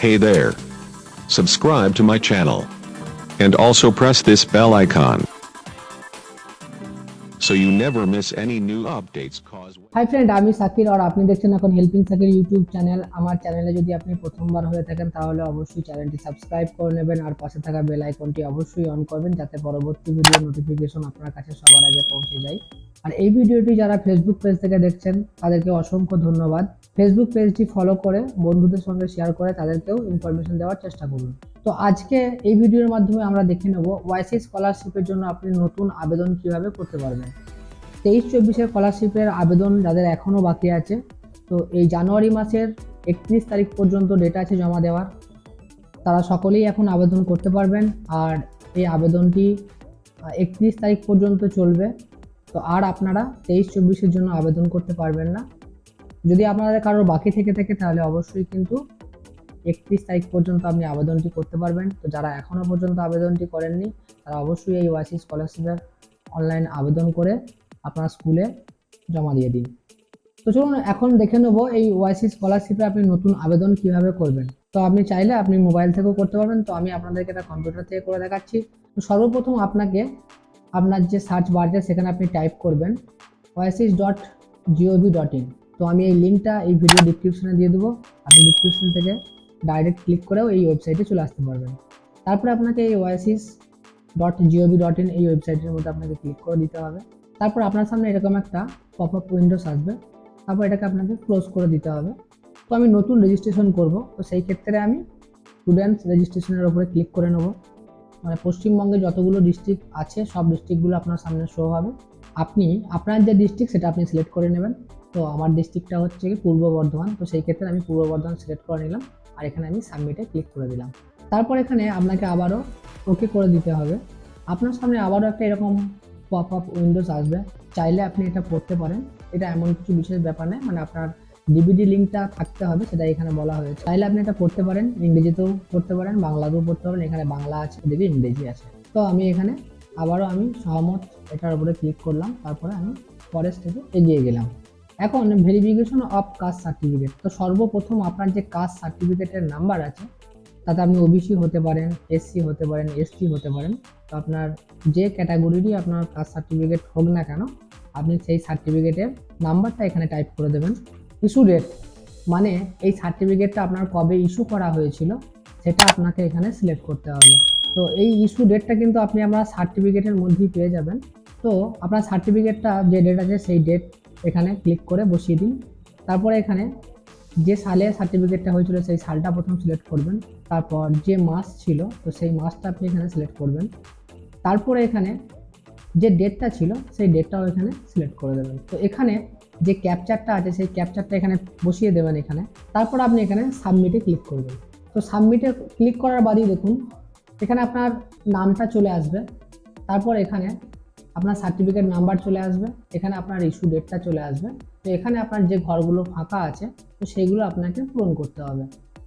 Hey there. Subscribe to my channel. And also press this bell icon, so you never miss any new updates. Hi friend, আমি সাকির আর আপনি দেখছেন এখন helping Shakir YouTube channel. আমার চ্যানেলে যদি আপনি প্রথমবার হয়ে থাকেন তাহলে অবশ্যই চ্যানেলটি সাবস্ক্রাইব করে নেবেন আর পাশে থাকা বেল আইকনটি অবশ্যই অন করবেন যাতে পরবর্তী ভিডিও নোটিফিকেশন আপনার কাছে সবার আগে পৌঁছে যায়। আর এই ভিডিওটি যারা ফেসবুক পেজ থেকে দেখছেন তাদেরকে অসংখ্য ধন্যবাদ। ফেসবুক পেজটি ফলো করে বন্ধুদের সঙ্গে শেয়ার করে তাদেরকেও ইনফরমেশন দেওয়ার চেষ্টা করুন। তো আজকে এই ভিডিওর মাধ্যমে আমরা দেখে নেব ওয়াইসি স্কলারশিপের জন্য আপনি নতুন আবেদন কিভাবে করতে পারবেন। 23-24 স্কলারশিপের আবেদন যাদের এখনও বাকি আছে, তো এই জানুয়ারি মাসের 31 তারিখ পর্যন্ত ডেট আছে জমা দেওয়ার। তারা সকলেই এখন আবেদন করতে পারবেন আর এই আবেদনটি 31 তারিখ পর্যন্ত চলবে। তো আর আপনারা 23-24-এর জন্য আবেদন করতে পারবেন না। যদি আপনাদের কারোর বাকি থেকে থাকে তাহলে অবশ্যই কিন্তু 31 তারিখ পর্যন্ত আপনি আবেদনটি করতে পারবেন। তো যারা এখনও পর্যন্ত আবেদনটি করেননি তারা অবশ্যই এই ওয়াইসি স্কলারশিপের অনলাইন আবেদন করে আপনার স্কুলে জমা দিয়ে দিন। তো চলুন এখন দেখে নেব এই ওয়াইসি স্কলারশিপে আপনি নতুন আবেদন কিভাবে করবেন। তো আপনি চাইলে আপনি মোবাইল থেকেও করতে পারবেন, তো আমি আপনাদেরকে এটা কম্পিউটার থেকে করে দেখাচ্ছি। তো সর্বপ্রথম আপনাকে আপনার যে সার্চ বারে সেখানে আপনি টাইপ করবেন oasis.gov.in। তো আমি এই লিঙ্কটা এই ভিডিও ডিসক্রিপশনে দিয়ে দেবো, আপনি ডিসক্রিপশন থেকে ডাইরেক্ট ক্লিক করেও এই ওয়েবসাইটে চলে আসতে পারবেন। তারপরে আপনাকে এই oasis.gov.in এই ওয়েবসাইটের মধ্যে আপনাকে ক্লিক করে দিতে হবে। তারপর আপনার সামনে এরকম একটা পপ আপ উইন্ডোজ আসবে, তারপর এটাকে আপনাকে ক্লোজ করে দিতে হবে। তো আমি নতুন রেজিস্ট্রেশন করব, তো সেই ক্ষেত্রে আমি স্টুডেন্টস রেজিস্ট্রেশনের উপরে ক্লিক করে নেব। মানে পশ্চিমবঙ্গে যতগুলো ডিস্ট্রিক্ট আছে সব ডিস্ট্রিক্টগুলো আপনার সামনে শো হবে। আপনি আপনার যে ডিস্ট্রিক্ট সেটা আপনি সিলেক্ট করে নেবেন। তো আমার ডিস্ট্রিক্টটা হচ্ছে কি পূর্ব বর্ধমান, তো সেই ক্ষেত্রে আমি পূর্ব বর্ধমান সিলেক্ট করে নিলাম আর এখানে আমি সাবমিটে ক্লিক করে দিলাম। তারপর এখানে আপনাকে আবারও ওকে করে দিতে হবে। আপনার সামনে আবারও একটা এরকম পপ আপ উইন্ডোজ আসবে, চাইলে আপনি এটা পড়তে পারেন। এটা এমন কিছু বিশেষ ব্যাপার নেই, মানে আপনার ডিভিডি লিঙ্কটা থাকতে হবে সেটা এখানে বলা হয়েছে। চাইলে আপনি এটা পড়তে পারেন, ইংরেজিতেও পড়তে পারেন, বাংলাতেও পড়তে পারেন। এখানে বাংলা আছে, এদিকে ইংরেজি আছে। তো আমি এখানে আবারও আমি সহমত এটার উপরে ক্লিক করলাম, তারপরে আমি পরের স্টেপে এগিয়ে গেলাম। এখন ভেরিফিকেশন অফ কাস্ট সার্টিফিকেট। তো সর্বপ্রথম আপনার যে কাস্ট সার্টিফিকেটের নাম্বার আছে তাতে আপনি ওবিসি হতে পারেন, এসসি হতে পারেন, এসটি হতে পারেন। তো আপনার যে ক্যাটাগরিরই আপনার কাস্ট সার্টিফিকেট হোক না কেন, আপনি সেই সার্টিফিকেটের নাম্বারটা এখানে টাইপ করে দেবেন। ইস্যু ডেট, মানে এই সার্টিফিকেটটা আপনার কবে ইস্যু করা হয়েছিল সেটা আপনাকে এখানে সিলেক্ট করতে হবে। তো এই ইস্যু ডেটটা কিন্তু আপনি আপনার সার্টিফিকেটের মধ্যেই পেয়ে যাবেন। তো আপনার সার্টিফিকেটটা যে ডেট আছে সেই ডেট এখানে ক্লিক করে বসিয়ে দিন। তারপরে এখানে যে সালে সার্টিফিকেটটা হয়েছিল সেই সালটা প্রথম সিলেক্ট করবেন। তারপর যে মাস ছিল তো সেই মাসটা আপনি এখানে সিলেক্ট করবেন। তারপরে এখানে যে ডেটটা ছিল সেই ডেটটাও এখানে সিলেক্ট করে দেবেন। তো এখানে যে ক্যাপচারটা আছে সেই ক্যাপচারটা এখানে বসিয়ে দেবেন এখানে। তারপর আপনি এখানে সাবমিটে ক্লিক করবেন। তো সাবমিটে ক্লিক করার বাদই দেখুন এখানে আপনার নামটা চলে আসবে, তারপর এখানে আপনার সার্টিফিকেট নাম্বার চলে আসবে, এখানে আপনার ইস্যু ডেটটা চলে আসবে। তো এখানে আপনার যে ঘরগুলো ফাঁকা আছে তো সেইগুলো আপনাকে পূরণ করতে হবে।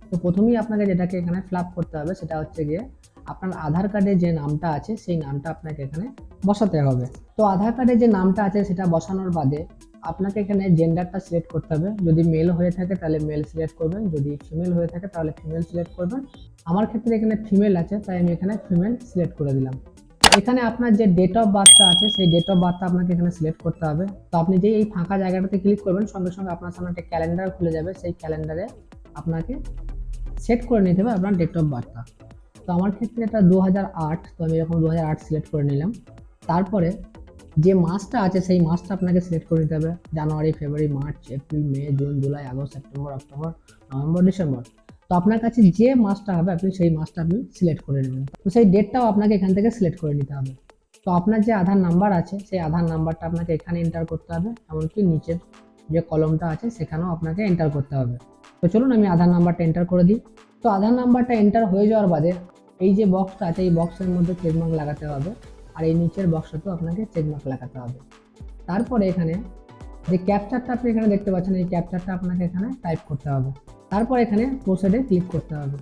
তো প্রথমেই আপনাকে যেটাকে এখানে ফিল আপ করতে হবে সেটা হচ্ছে গিয়ে আপনার আধার কার্ডে যে নামটা আছে সেই নামটা আপনাকে এখানে বসাতে হবে। তো আধার কার্ডে যে নামটা আছে সেটা বসানোর বাদে আপনাকে এখানে জেন্ডারটা সিলেক্ট করতে হবে। যদি মেল হয়ে থাকে তাহলে মেল সিলেক্ট করবেন, যদি ফিমেল হয়ে থাকে তাহলে ফিমেল সিলেক্ট করবেন। আমার ক্ষেত্রে এখানে ফিমেল আছে তাই আমি এখানে ফিমেল সিলেক্ট করে দিলাম। এখানে আপনার যে ডেট অফ বার্থটা আছে সেই ডেট অফ বার্থটা আপনাকে এখানে সিলেক্ট করতে হবে। তো আপনি যে এই ফাঁকা জায়গাটাতে ক্লিক করবেন সঙ্গে সঙ্গে আপনার সামনে একটা ক্যালেন্ডার খুলে যাবে, সেই ক্যালেন্ডারে আপনাকে সেট করে নিতে হবে আপনার ডেট অফ বার্থটা। তো আমার ক্ষেত্রে এটা 2008, তো আমি এরকম 2008 সিলেক্ট করে নিলাম। তারপরে যে মাসটা আছে সেই মাসটা আপনাকে সিলেক্ট করে নিতে হবে, January, February, March, April, May, June, July, August, September, October, November, December. তো আপনার কাছে যে মাসটা হবে আপনি সেই মাসটা আপনি সিলেক্ট করে নেবেন। তো সেই ডেটটাও আপনাকে এখান থেকে সিলেক্ট করে নিতে হবে। তো আপনার যে আধার নাম্বার আছে সেই আধার নাম্বারটা আপনাকে এখানে এন্টার করতে হবে, এমনকি নিচের যে কলমটা আছে সেখানেও আপনাকে এন্টার করতে হবে। তো চলুন আমি আধার নাম্বারটা এন্টার করে দিই। তো আধার নাম্বারটা এন্টার হয়ে যাওয়ার বাদে এই যে বক্সটা আছে এই বক্সের মধ্যে চেকমার্ক লাগাতে হবে আর এই নিচের বক্সটাতেও আপনাকে চেকমার্ক লাগাতে হবে। তারপরে এখানে যে ক্যাপচারটা আপনি এখানে দেখতে পাচ্ছেন এই ক্যাপচারটা আপনাকে এখানে টাইপ করতে হবে। তারপর এখানে প্রসিডে ক্লিক করতে হবে।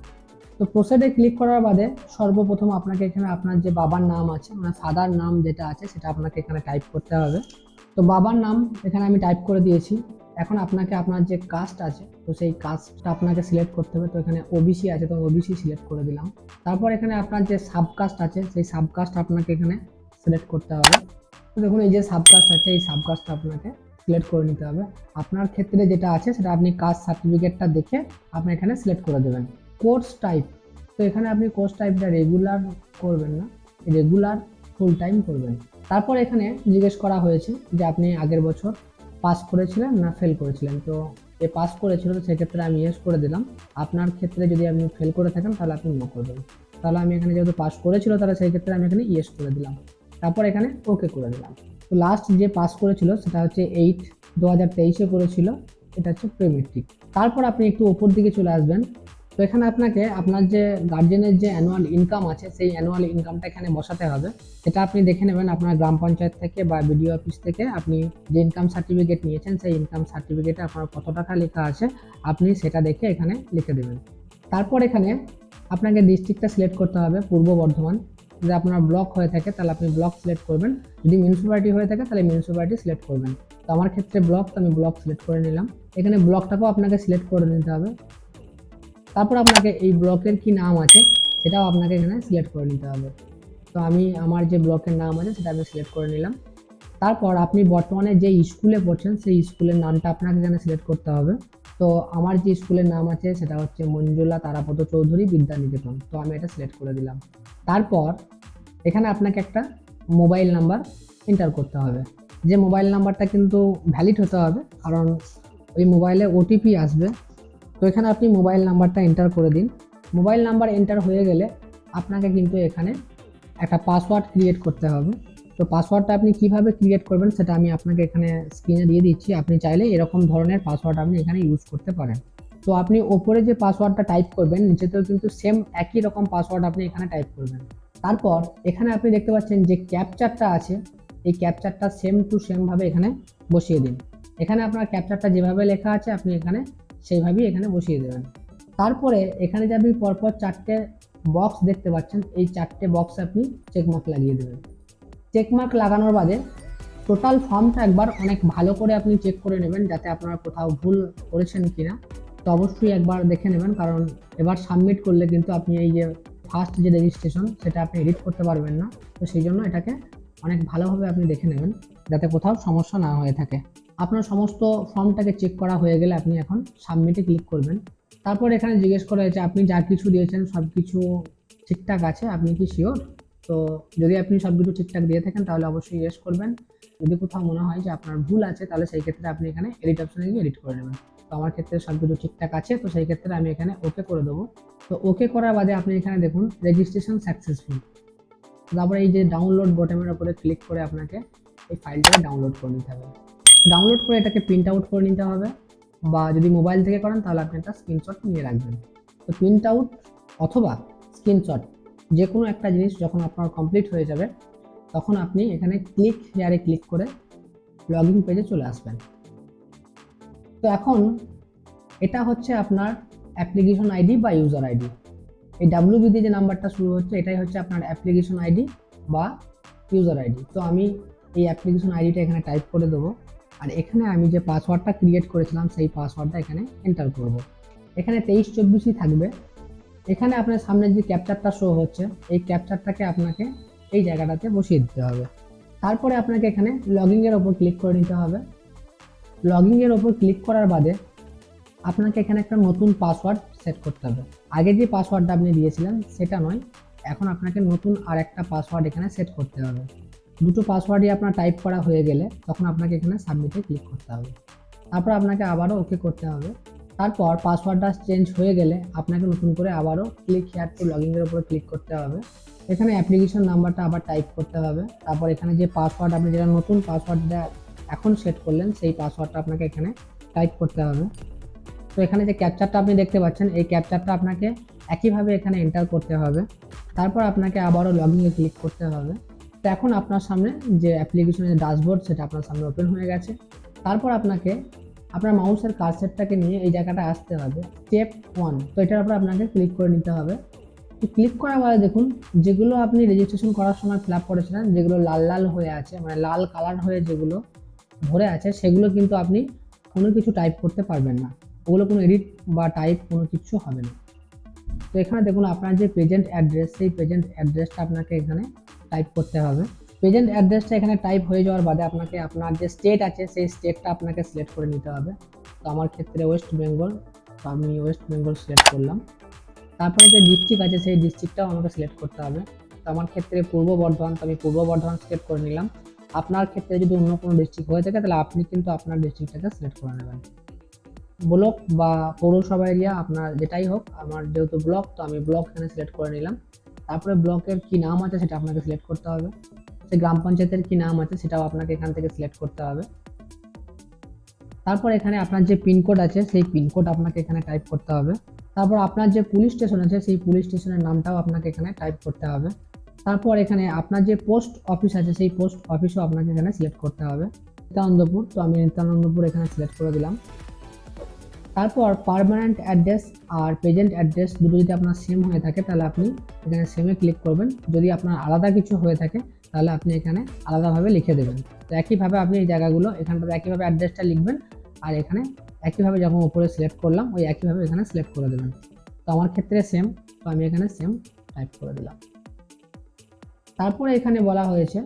তো প্রসিডে ক্লিক করার বাদে সর্বপ্রথম আপনাকে এখানে আপনার যে বাবার নাম আছে মানে ফাদার নাম যেটা আছে সেটা আপনাকে এখানে টাইপ করতে হবে। তো বাবার নাম এখানে আমি টাইপ করে দিয়েছি। এখন আপনাকে আপনার যে কাস্ট আছে তো সেই কাস্টটা আপনাকে সিলেক্ট করতে হবে। তো এখানে ওবিসি আছে, তো ওবিসি সিলেক্ট করে দিলাম। তারপর এখানে আপনার যে সাবকাস্ট আছে সেই সাবকাস্ট আপনাকে এখানে সিলেক্ট করতে হবে। তো দেখুন এই যে সাবকাস্ট আছে এই সাবকাস্টটা আপনাকে সিলেক্ট করে নিতে হবে। আপনার ক্ষেত্রে যেটা আছে সেটা আপনি কাস্ট সার্টিফিকেটটা দেখে আপনি এখানে সিলেক্ট করে দেবেন। কোর্স টাইপ, তো এখানে আপনি কোর্স টাইপটা রেগুলার করবেন না, রেগুলার ফুল টাইম করবেন। তারপর এখানে জিজ্ঞেস করা হয়েছে যে আপনি আগের বছর পাস করেছিলেন না ফেল করেছিলেন। তো এ পাস করেছিল, তো সেক্ষেত্রে আমি ইয়েস করে দিলাম। আপনার ক্ষেত্রে যদি আপনি ফেল করে থাকেন তাহলে আপনি নো করবেন। তাহলে আমি এখানে যেহেতু পাস করেছিল তাহলে সেই ক্ষেত্রে আমি এখানে ইয়েস করে দিলাম। তারপর এখানে ওকে করে দিলাম। তো লাস্ট যে পাস করেছিল সেটা হচ্ছে 8/2023 করেছিল, এটা হচ্ছে প্রিমেট্রিক। তারপর আপনি একটু ওপর দিকে চলে আসবেন। তো এখানে আপনাকে আপনার যে গার্জেনের যে অ্যানুয়াল ইনকাম আছে সেই অ্যানুয়াল ইনকামটা এখানে বসাতে হবে। সেটা আপনি দেখে নেবেন আপনার গ্রাম পঞ্চায়েত থেকে বা বিডিও অফিস থেকে আপনি যে ইনকাম সার্টিফিকেট নিয়েছেন সেই ইনকাম সার্টিফিকেটে আপনার কত টাকা লেখা আছে আপনি সেটা দেখে এখানে লিখে দেবেন। তারপর এখানে আপনাকে ডিস্ট্রিক্টটা সিলেক্ট করতে হবে পূর্ব বর্ধমান। যদি আপনার ব্লক হয়ে থাকে তাহলে আপনি ব্লক সিলেক্ট করবেন, যদি মিউনিসিপ্যালিটি হয়ে থাকে তাহলে মিউনিসিপ্যালিটি সিলেক্ট করবেন। তো আমার ক্ষেত্রে ব্লক, তো আমি ব্লক সিলেক্ট করে নিলাম। এখানে ব্লকটাকেও আপনাকে সিলেক্ট করে নিতে হবে। তারপর আপনাকে এই ব্লকের কি নাম আছে সেটাও আপনাকে এখানে সিলেক্ট করে নিতে হবে। তো আমি আমার যে ব্লকের নাম আছে সেটা আমি সিলেক্ট করে নিলাম। তারপর আপনি বর্তমানে যে স্কুলে পড়ছেন সেই স্কুলের নামটা আপনাকে এখানে সিলেক্ট করতে হবে। তো আমার যে স্কুলের নাম আছে সেটা হচ্ছে মঞ্জুলা তারাপদ চৌধুরী বিদ্যানিকেতন, তো আমি এটা সিলেক্ট করে দিলাম। তারপর এখানে আপনাকে একটা মোবাইল নাম্বার এন্টার করতে হবে। যে মোবাইল নাম্বারটা কিন্তু ভ্যালিড হতে হবে, কারণ ওই মোবাইলে ওটিপি আসবে। তো এখানে আপনি মোবাইল নাম্বারটা এন্টার করে দিন। মোবাইল নাম্বার এন্টার হয়ে গেলে আপনাকে কিন্তু এখানে একটা পাসওয়ার্ড ক্রিয়েট করতে হবে। তো পাসওয়ার্ডটা আপনি কিভাবে ক্রিয়েট করবেন সেটা আমি আপনাকে এখানে স্ক্রিনে দিয়ে দিচ্ছি। আপনি চাইলে এরকম ধরনের পাসওয়ার্ড আপনি এখানে ইউজ করতে পারেন। তো আপনি ওপরে যে পাসওয়ার্ডটা টাইপ করবেন নিচেতেও কিন্তু সেম একই রকম পাসওয়ার্ড আপনি এখানে টাইপ করবেন। তারপর এখানে আপনি দেখতে পাচ্ছেন যে ক্যাপচারটা আছে, এই ক্যাপচারটা সেম টু সেম ভাবে এখানে বসিয়ে দিন। এখানে আপনার ক্যাপচারটা যেভাবে লেখা আছে আপনি এখানে সেইভাবেই এখানে বসিয়ে দেবেন। তারপরে এখানে যে আপনি পরপর 4টে বক্স দেখতে পাচ্ছেন এই 4টে বক্সে আপনি চেকমার্ক লাগিয়ে দেবেন। চেকমার্ক লাগানোর বাদে টোটাল ফর্মটা একবার অনেক ভালো করে আপনি চেক করে নেবেন যাতে আপনারা কোথাও ভুল করেছেন কিনা। তো অবশ্যই একবার দেখে নেবেন, কারণ এবার সাবমিট করলে কিন্তু আপনি এই যে ফার্স্ট যে রেজিস্ট্রেশন সেটা আপনি এডিট করতে পারবেন না। তো সেই জন্য এটাকে অনেক ভালোভাবে আপনি দেখে নেবেন যাতে কোথাও সমস্যা না হয়ে থাকে। আপনার সমস্ত ফর্মটাকে চেক করা হয়ে গেলে আপনি এখন সাবমিটে ক্লিক করবেন। তারপর এখানে জিজ্ঞেস করা হয়েছে আপনি যা কিছু দিয়েছেন সব কিছু ঠিকঠাক আছে, আপনি কি শিওর? তো যদি আপনি সব কিছু ঠিকঠাক দিয়ে থাকেন তাহলে অবশ্যই ইয়েস করবেন। যদি কোথাও মনে হয় যে আপনার ভুল আছে তাহলে সেই ক্ষেত্রে আপনি এখানে এডিট অপশনে গিয়ে এডিট করে নেবেন। তো আমার ক্ষেত্রে সব কিছু ঠিকঠাক আছে, তো সেই ক্ষেত্রে আমি এখানে ওকে করে দেবো। তো ওকে করার বাদে আপনি এখানে দেখুন রেজিস্ট্রেশন সাকসেসফুল। তারপরে এই যে ডাউনলোড বটনের উপরে ক্লিক করে আপনাকে এই ফাইলটাকে ডাউনলোড করে নিতে হবে। ডাউনলোড করে এটাকে প্রিন্ট আউট করে নিতে হবে, বা যদি মোবাইল থেকে করেন তাহলে আপনি একটা স্ক্রিনশট নিয়ে রাখবেন। তো প্রিন্ট আউট অথবা স্ক্রিনশট যে কোনো একটা জিনিস যখন আপনার কমপ্লিট হয়ে যাবে তখন আপনি এখানে ক্লিক হেয়ারে ক্লিক করে লগ ইন পেজে চলে আসবেন। তো এখন এটা হচ্ছে আপনার অ্যাপ্লিকেশন আইডি বা ইউজার আইডি। এই WB দিয়ে যে নাম্বারটা শুরু হচ্ছে এটাই হচ্ছে আপনার অ্যাপ্লিকেশন আইডি বা ইউজার আইডি। তো আমি এই অ্যাপ্লিকেশন আইডিটা এখানে টাইপ করে দেবো, আর এখানে আমি যে পাসওয়ার্ডটা ক্রিয়েট করেছিলাম সেই পাসওয়ার্ডটা এখানে এন্টার করব। এখানে 2324 থাকবে। এখানে আপনার সামনে যে ক্যাপচারটা শো হচ্ছে এই ক্যাপচারটাকে আপনাকে এই জায়গাটাতে বসিয়ে দিতে হবে। তারপরে আপনাকে এখানে লগইনের ওপর ক্লিক করে নিতে হবে। লগইনের ওপর ক্লিক করার বাদে আপনাকে এখানে একটা নতুন পাসওয়ার্ড সেট করতে হবে। আগে যে পাসওয়ার্ডটা আপনি দিয়েছিলেন সেটা নয়, এখন আপনাকে নতুন আর একটা পাসওয়ার্ড এখানে সেট করতে হবে। দুটো পাসওয়ার্ডই আপনার টাইপ করা হয়ে গেলে তখন আপনাকে এখানে সাবমিটে ক্লিক করতে হবে। তারপর আপনাকে আবারও ওকে করতে হবে। তারপর পাসওয়ার্ডটা চেঞ্জ হয়ে গেলে আপনাকে নতুন করে আবারও ক্লিক হেয়ার টু লগইনের উপরে ক্লিক করতে হবে। এখানে অ্যাপ্লিকেশন নাম্বারটা আবার টাইপ করতে হবে। তারপর এখানে যে পাসওয়ার্ড আপনি যেটা নতুন পাসওয়ার্ডটা এখন সেট করলেন সেই পাসওয়ার্ডটা আপনাকে এখানে টাইপ করতে হবে। তো এখানে যে ক্যাপচারটা আপনি দেখতে পাচ্ছেন এই ক্যাপচারটা আপনাকে একইভাবে এখানে এন্টার করতে হবে। তারপর আপনাকে আবারও লগইনে ক্লিক করতে হবে। তো এখন আপনার সামনে যে অ্যাপ্লিকেশনের ড্যাশবোর্ড সেটা আপনার সামনে ওপেন হয়ে গেছে। তারপর আপনাকে আপনার মাউসের কার্সারটাকে নিয়ে এই জায়গাটা আসতে হবে, স্টেপ 1। তো এটার উপর আপনাকে ক্লিক করে নিতে হবে। তো ক্লিক করার পরে দেখুন যেগুলো আপনি রেজিস্ট্রেশন করার সময় ফিল আপ করেছিলেন যেগুলো লাল লাল হয়ে আছে, মানে লাল কালার হয়ে যেগুলো ভরে আছে সেগুলো কিন্তু আপনি কোনো কিছু টাইপ করতে পারবেন না, ওগুলো কোনো এডিট বা টাইপ কোনো কিছু হবে না। তো এখানে দেখুন আপনার যে প্রেজেন্ট অ্যাড্রেস, সেই প্রেজেন্ট অ্যাড্রেসটা আপনাকে এখানে টাইপ করতে হবে। প্রেজেন্ট অ্যাড্রেসটা এখানে টাইপ হয়ে যাওয়ার বাদে আপনাকে আপনার যে স্টেট আছে সেই স্টেটটা আপনাকে সিলেক্ট করে নিতে হবে। তো আমার ক্ষেত্রে ওয়েস্ট বেঙ্গল, তো আমি ওয়েস্ট বেঙ্গল সিলেক্ট করলাম। তারপরে যে ডিস্ট্রিক্ট আছে সেই ডিস্ট্রিক্টটাও আমাকে সিলেক্ট করতে হবে। তো আমার ক্ষেত্রে পূর্ব বর্ধমান, তো আমি পূর্ব বর্ধমান সিলেক্ট করে নিলাম। আপনার ক্ষেত্রে যদি অন্য কোনো ডিস্ট্রিক্ট হয়ে থাকে তাহলে আপনি কিন্তু আপনার ডিস্ট্রিক্টটাকে সিলেক্ট করে নেবেন। ব্লক বা পৌরসভা এরিয়া আপনার যেটাই হোক, আমার যেহেতু ব্লক তো আমি ব্লক এখানে সিলেক্ট করে নিলাম। তারপরে ব্লকের কি নাম আছে সেটা আপনাকে সিলেক্ট করতে হবে। সেই গ্রাম পঞ্চায়েতের কি নাম আছে সেটাও আপনাকে এখান থেকে সিলেক্ট করতে হবে। তারপর এখানে আপনার যে পিনকোড আছে সেই পিনকোড আপনাকে এখানে টাইপ করতে হবে। তারপর আপনার যে পুলিশ স্টেশন আছে সেই পুলিশ স্টেশনের নামটাও আপনাকে এখানে টাইপ করতে হবে। তারপর এখানে আপনার যে পোস্ট অফিস আছে সেই পোস্ট অফিসও আপনাকে এখানে সিলেক্ট করতে হবে। নিত্যানন্দপুর, তো আমি নিত্যানন্দপুর এখানে সিলেক্ট করে দিলাম। তারপর পার্মানেন্ট অ্যাড্রেস আর প্রেজেন্ট অ্যাড্রেস দুটো যদি আপনার সেম হয়ে থাকে তাহলে আপনি এখানে সেমে ক্লিক করবেন। যদি আপনার আলাদা কিছু হয়ে থাকে তাহলে আপনি এখানে আলাদাভাবে লিখে দেবেন। তো একইভাবে আপনি এই জায়গাগুলো এখানটাতে একইভাবে অ্যাড্রেসটা লিখবেন, আর এখানে একইভাবে যখন উপরে সিলেক্ট করলাম ওই একইভাবে এখানে সিলেক্ট করে দেবেন। তো আমার ক্ষেত্রে সেম, তো আমি এখানে সেম টাইপ করে দিলাম। তারপরে এখানে বলা হয়েছে,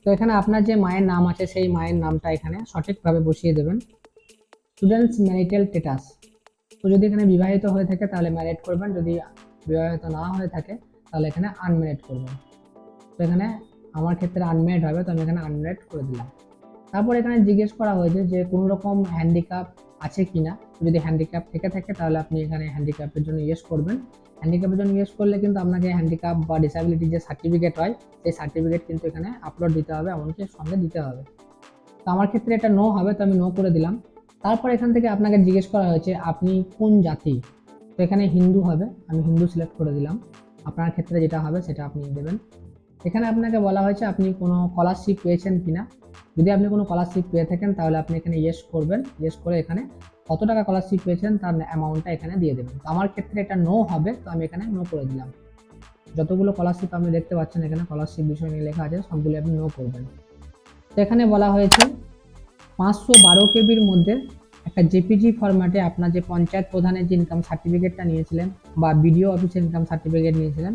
তো এখানে আপনার যে মায়ের নাম আছে সেই মায়ের নামটা এখানে সঠিকভাবে বসিয়ে দেবেন। স্টুডেন্টস ম্যারিটাল স্ট্যাটাস, তো যদি এখানে বিবাহিত হয়ে থাকে তাহলে ম্যারিড করবেন, যদি বিবাহিত না হয়ে থাকে তাহলে এখানে আনম্যারিড করবেন। তো এখানে আমার ক্ষেত্রে আনম্যারিড হবে, তো আমি এখানে আনম্যারিড করে দিলাম। তারপর এখানে জিজ্ঞেস করা হয়েছে যে কোনো রকম হ্যান্ডিক্যাপ আছে কি না। যদি হ্যান্ডিক্যাপ থেকে থাকে তাহলে আপনি এখানে হ্যান্ডিক্যাপের জন্য ইয়েস করবেন। হ্যান্ডিক্যাপের জন্য ইয়েস করলে কিন্তু আপনাকে হ্যান্ডিক্যাপ বা ডিসেবিলিটি যে সার্টিফিকেট হয় সেই সার্টিফিকেট কিন্তু এখানে আপলোড দিতে হবে, এমনকি সঙ্গে দিতে হবে। তো আমার ক্ষেত্রে এটা নো হবে, তো আমি নো করে দিলাম। তারপর এখান থেকে আপনাকে জিজ্ঞেস করা হয়েছে আপনি কোন জাতি, তো এখানে হিন্দু হবে, আমি হিন্দু সিলেক্ট করে দিলাম। আপনার ক্ষেত্রে যেটা হবে সেটা আপনি দেবেন। এখানে আপনাকে বলা হয়েছে আপনি কোনো স্কলারশিপ পেয়েছেন কিনা। যদি আপনি কোনো স্কলারশিপ পেয়ে থাকেন তাহলে আপনি এখানে ইয়েস করবেন। ইয়েস করে এখানে কত টাকা স্কলারশিপ পেয়েছেন তার অ্যামাউন্টটা এখানে দিয়ে দেবেন। তো আমার ক্ষেত্রে এটা নো হবে, তো আমি এখানে নো করে দিলাম। যতগুলো স্কলারশিপ আপনি দেখতে পাচ্ছেন এখানে স্কলারশিপ বিষয় নিয়ে লেখা আছে, সবগুলো আপনি নো করবেন। তো এখানে বলা হয়েছে 512 কেবির মধ্যে একটা জেপিজি ফরম্যাটে আপনার যে পঞ্চায়েত প্রধানের যে ইনকাম সার্টিফিকেটটা নিয়েছিলেন বা বিডিও অফিসের ইনকাম সার্টিফিকেট নিয়েছিলেন,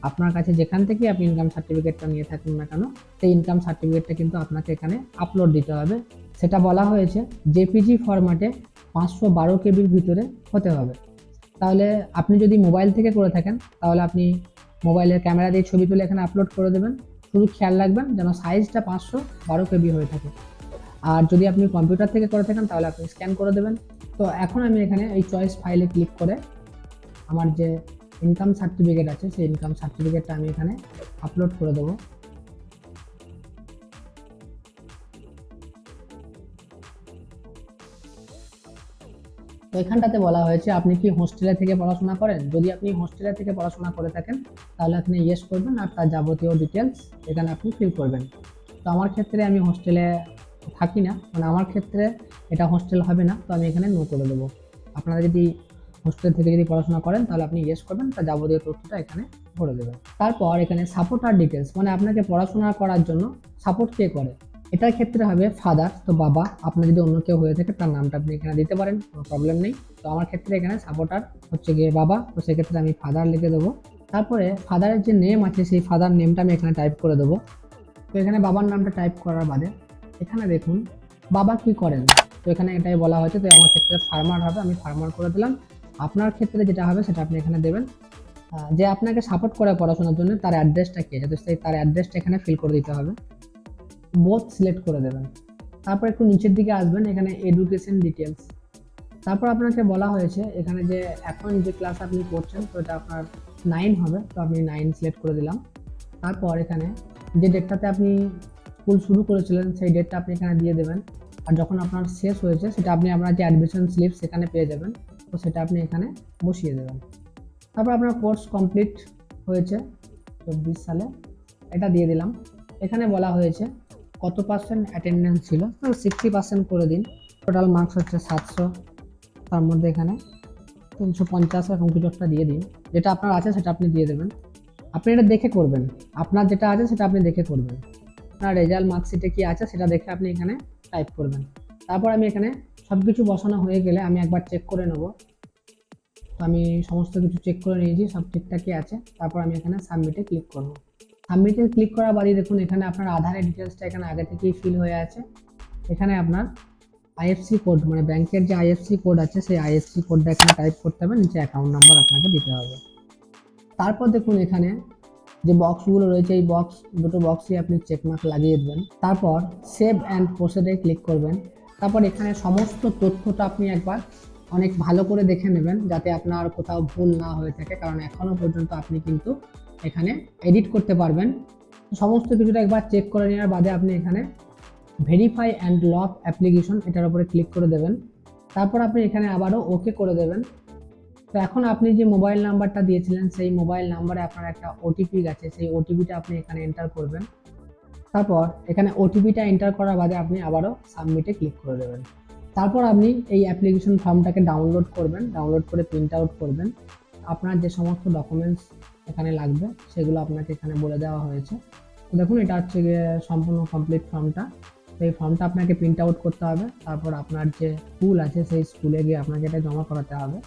আপনার কাছে যেখান থেকে আপনি ইনকাম সার্টিফিকেটটা নিয়ে থাকুন না কেন সেই ইনকাম সার্টিফিকেটটা কিন্তু আপনাকে এখানে আপলোড দিতে হবে। সেটা বলা হয়েছে জেপিজি ফরম্যাটে 512 কেবির ভিতরে হতে হবে। তাহলে আপনি যদি মোবাইল থেকে করে থাকেন তাহলে আপনি মোবাইলের ক্যামেরা দিয়ে ছবি তুলে এখানে আপলোড করে দেবেন। শুধু খেয়াল রাখবেন যেন সাইজটা 512 কেবি হয়ে থাকে। আর যদি আপনি কম্পিউটার থেকে করে থাকেন তাহলে আপনি স্ক্যান করে দেবেন। তো এখন আমি এখানে এই চয়েস ফাইলে ক্লিক করে আমার যে ইনকাম সার্টিফিকেট আছে সেই ইনকাম সার্টিফিকেটটা আমি এখানে আপলোড করে দেবো। তো এখানটাতে বলা হয়েছে আপনি কি হোস্টেলে থেকে পড়াশোনা করেন। যদি আপনি হোস্টেলে থেকে পড়াশোনা করে থাকেন তাহলে আপনি ইয়েস করবেন আর তার যাবতীয় ডিটেলস এখানে আপনি ফিল করবেন। তো আমার ক্ষেত্রে আমি হোস্টেলে থাকি না, মানে আমার ক্ষেত্রে এটা হোস্টেল হবে না, তো আমি এখানে নো করে দেবো। আপনারা যদি হোস্টেল থেকে যদি পড়াশোনা করেন তাহলে আপনি ইয়েস করবেন, তার যাবতীয় তথ্যটা এখানে ভরে দেবেন। তারপর এখানে সাপোর্টার ডিটেলস, মানে আপনাকে পড়াশোনা করার জন্য সাপোর্ট কে করে, এটার ক্ষেত্রে হবে ফাদার, তো বাবা। আপনার যদি অন্য কেউ হয়ে থাকে তার নামটা আপনি এখানে দিতে পারেন, কোনো প্রবলেম নেই। তো আমার ক্ষেত্রে এখানে সাপোর্টার হচ্ছে গিয়ে বাবা, তো সেক্ষেত্রে আমি ফাদার লিখে দেবো। তারপরে ফাদারের যে নেম আছে সেই ফাদার নেমটা আমি এখানে টাইপ করে দেবো। তো এখানে বাবার নামটা টাইপ করার বাদে এখানে দেখুন বাবা কি করেন, তো এখানে এটাই বলা হয়েছে। তো আমার ক্ষেত্রে ফার্মার হবে, আমি ফার্মার করে দিলাম। আপনার ক্ষেত্রে যেটা হবে সেটা আপনি এখানে দেবেন। যে আপনাকে সাপোর্ট করে পড়াশোনার জন্য তার অ্যাড্রেসটা কি আছে, তো সেই তার অ্যাড্রেসটা এখানে ফিল করে দিতে হবে। বোথ সিলেক্ট করে দেবেন। তারপর একটু নিচের দিকে আসবেন, এখানে এডুকেশন ডিটেলস। তারপর আপনাকে বলা হয়েছে এখানে যে এখন যে ক্লাস আপনি করছেন তো এটা আপনার 9 হবে, তো আমি 9 সিলেক্ট করে দিলাম। তারপর এখানে যে ডেটটাতে আপনি স্কুল শুরু করেছিলেন সেই ডেটটা আপনি এখানে দিয়ে দেবেন। আর যখন আপনার শেষ হয়েছে সেটা আপনি আপনার যে অ্যাডমিশন স্লিপ সেখানে পেয়ে যাবেন, তো সেটা আপনি এখানে বসিয়ে দেবেন। তারপর আপনার কোর্স কমপ্লিট হয়েছে 24 সালে, এটা দিয়ে দিলাম। এখানে বলা হয়েছে কত পার্সেন্ট অ্যাটেন্ডেন্স ছিল, তো 60% করে দিন। টোটাল মার্কস হচ্ছে 700, তার মধ্যে এখানে 350 এরকম কিছু একটা দিয়ে দিন। যেটা আপনার আছে সেটা আপনি দিয়ে দেবেন। আপনি এটা দেখে করবেন, আপনার যেটা আছে সেটা আপনি দেখে করবেন। আপনার রেজাল্ট মার্কশিটে কি আছে সেটা দেখে আপনি এখানে টাইপ করবেন। তারপর আমি এখানে সব কিছু বসানো হয়ে গেলে আমি একবার চেক করে নেব। তো আমি সমস্ত কিছু চেক করে নিয়েছি, সব ঠিকঠাকই আছে। তারপর আমি এখানে সাবমিটে ক্লিক করব। সাবমিটে ক্লিক করার বাদে দেখুন এখানে আপনার আধারের ডিটেলসটা এখানে আগে থেকেই ফিল হয়ে আছে। এখানে আপনার আইএফসি কোড মানে ব্যাংকের যে আইএফসি কোড আছে সেই আইএফসি কোডটা এখানে টাইপ করতে হবে, নিচে অ্যাকাউন্ট নাম্বার আপনাকে দিতে হবে। তারপর দেখুন এখানে যে বক্সগুলো রয়েছে এই দুটো বক্সই আপনি চেকমার্ক লাগিয়ে দেবেন। তারপর সেভ অ্যান্ড প্রসিডে ক্লিক করবেন। তারপর এখানে সমস্ত তথ্যটা আপনি একবার অনেক ভালো করে দেখে নেবেন যাতে আপনার কোথাও ভুল না হয়ে থাকে, কারণ এখনো পর্যন্ত আপনি কিন্তু এখানে এডিট করতে পারবেন। সমস্ত কিছুটা একবার চেক করে নেওয়ার বাদে আপনি এখানে ভেরিফাই অ্যান্ড লক অ্যাপ্লিকেশন এটার উপরে ক্লিক করে দেবেন। তারপর আপনি এখানে আবারও ওকে করে দেবেন। তো এখন আপনি যে মোবাইল নাম্বারটা দিয়েছিলেন সেই মোবাইল নাম্বারে আপনার একটা ওটিপি গেছে, সেই ওটিপিটা আপনি এখানে এন্টার করবেন। তারপর এখানে ওটিপিটা এন্টার করার বাদে আপনি আবারও সাবমিটে ক্লিক করে দেবেন। তারপর আপনি এই অ্যাপ্লিকেশন ফর্মটাকে ডাউনলোড করবেন, ডাউনলোড করে প্রিন্ট আউট করবেন। আপনার যে সমস্ত ডকুমেন্টস এখানে লাগবে সেগুলো আপনাকে এখানে বলে দেওয়া হয়েছে। তো দেখুন এটা হচ্ছে গিয়ে সম্পূর্ণ কমপ্লিট ফর্মটা। তো এই ফর্মটা আপনাকে প্রিন্ট আউট করতে হবে, তারপর আপনার যে স্কুল আছে সেই স্কুলে গিয়ে আপনাকে এটা জমা করাতে হবে।